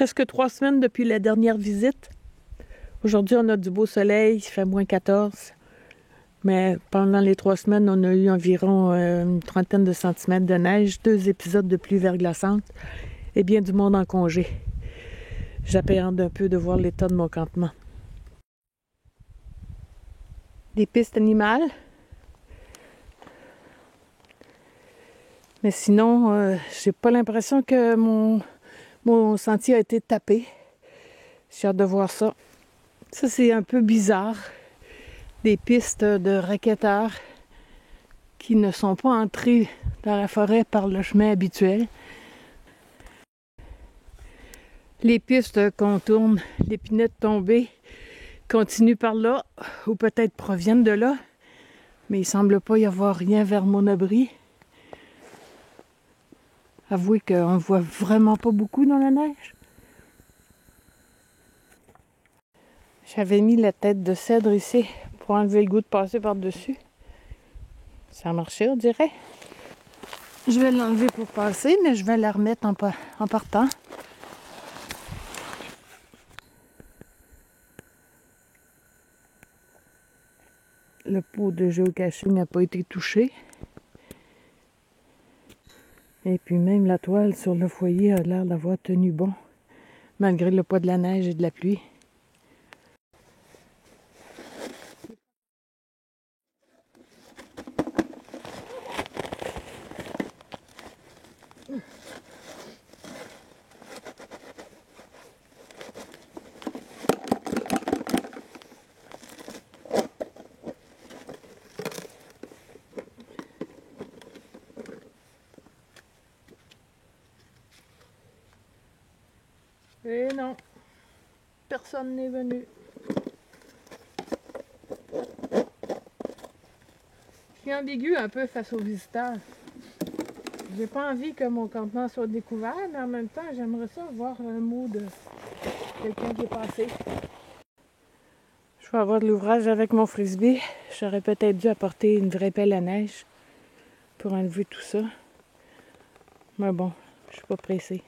presque 3 semaines depuis la dernière visite. Aujourd'hui, on a du beau soleil, il fait moins 14. Mais pendant les 3 semaines, on a eu environ une trentaine de centimètres de neige, 2 épisodes de pluie verglaçante et bien du monde en congé. J'appréhende un peu de voir l'état de mon campement. Des pistes animales. Mais sinon, j'ai pas l'impression que mon sentier a été tapé. J'ai hâte de voir ça. Ça, c'est un peu bizarre. Des pistes de racketteurs qui ne sont pas entrés dans la forêt par le chemin habituel. Les pistes contournent l'épinette tombée, continuent par là, ou peut-être proviennent de là, mais il semble pas y avoir rien vers mon abri. Avouez qu'on voit vraiment pas beaucoup dans la neige. J'avais mis la tête de cèdre ici pour enlever le goût de passer par-dessus. Ça a marché, on dirait. Je vais l'enlever pour passer, mais je vais la remettre en partant. Le pot de géocaching n'a pas été touché. Et puis même la toile sur le foyer a l'air d'avoir tenu bon, malgré le poids de la neige et de la pluie. Et non, personne n'est venu. Je suis ambiguë un peu face aux visiteurs. J'ai pas envie que mon campement soit découvert, mais en même temps, j'aimerais ça voir un mot de quelqu'un qui est passé. Je vais avoir de l'ouvrage avec mon frisbee. J'aurais peut-être dû apporter une vraie pelle à neige pour enlever tout ça. Mais bon, je suis pas pressée.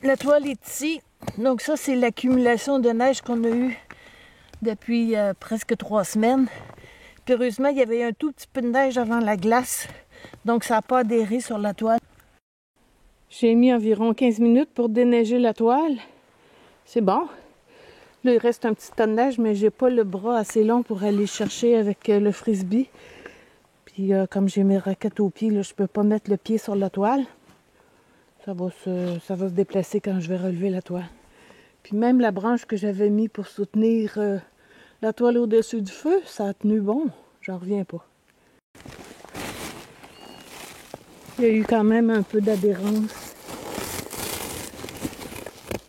La toile est ici. Donc ça, c'est l'accumulation de neige qu'on a eue depuis presque 3 semaines. Puis heureusement, il y avait un tout petit peu de neige avant la glace. Donc ça n'a pas adhéré sur la toile. J'ai mis environ 15 minutes pour déneiger la toile. C'est bon. Là, il reste un petit tas de neige, mais j'ai pas le bras assez long pour aller chercher avec le frisbee. Puis comme j'ai mes raquettes aux pieds, là, je peux pas mettre le pied sur la toile. Ça va se déplacer quand je vais relever la toile. Puis même la branche que j'avais mis pour soutenir la toile au-dessus du feu, ça a tenu bon. J'en reviens pas. Il y a eu quand même un peu d'adhérence.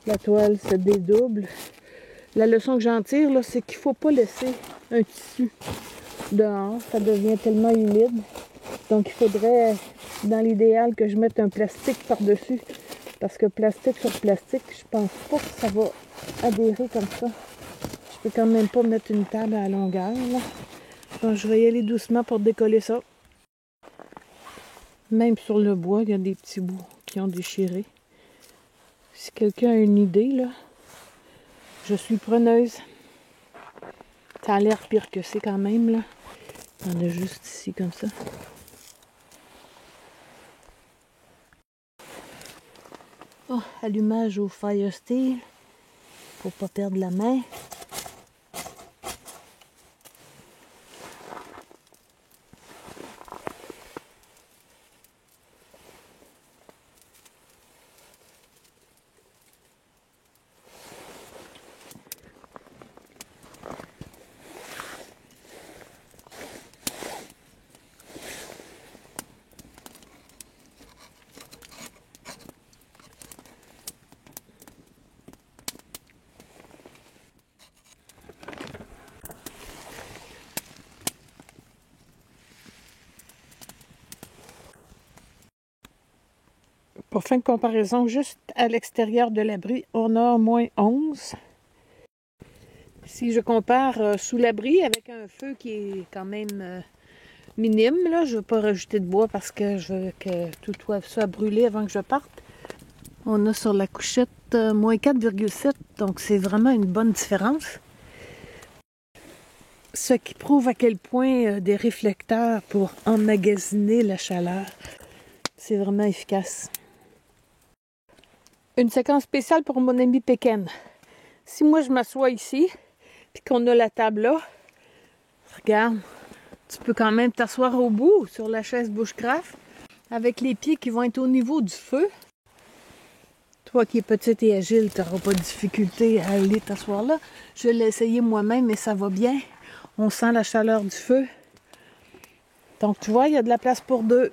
La toile se dédouble. La leçon que j'en tire, là, c'est qu'il ne faut pas laisser un tissu dehors. Ça devient tellement humide. Donc il faudrait, dans l'idéal, que je mette un plastique par-dessus. Parce que plastique sur plastique, je pense pas que ça va adhérer comme ça. Je peux quand même pas mettre une table à la longueur, là. Donc je vais y aller doucement pour décoller ça. Même sur le bois, il y a des petits bouts qui ont déchiré. Si quelqu'un a une idée, là, je suis preneuse. Ça a l'air pire que c'est quand même, là. Il y en a juste ici, comme ça. Oh, allumage au fire steel. Faut pas perdre la main. Pour fin de comparaison, juste à l'extérieur de l'abri, on a moins 11. Si je compare sous l'abri avec un feu qui est quand même minime, là, je ne vais pas rajouter de bois parce que je veux que tout soit brûlé avant que je parte. On a sur la couchette moins 4,7, donc c'est vraiment une bonne différence. Ce qui prouve à quel point des réflecteurs pour emmagasiner la chaleur, c'est vraiment efficace. Une séquence spéciale pour mon ami Pékin. Si moi je m'assois ici, puis qu'on a la table là, regarde, tu peux quand même t'asseoir au bout sur la chaise bushcraft avec les pieds qui vont être au niveau du feu. Toi qui es petite et agile, tu n'auras pas de difficulté à aller t'asseoir là. Je l'ai essayé moi-même et ça va bien. On sent la chaleur du feu. Donc tu vois, il y a de la place pour deux.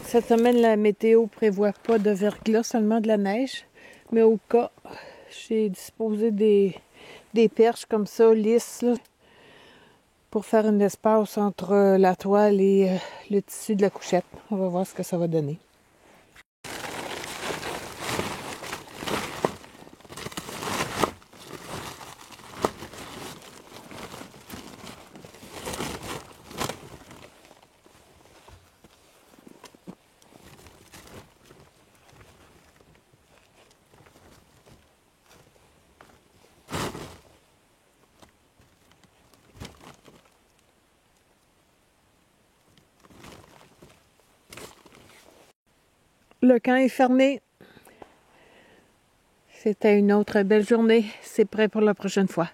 Cette semaine, la météo ne prévoit pas de verglas, seulement de la neige. Mais au cas, j'ai disposé des perches comme ça, lisses, là, pour faire un espace entre la toile et le tissu de la couchette. On va voir ce que ça va donner. Le camp est fermé. C'était une autre belle journée. C'est prêt pour la prochaine fois.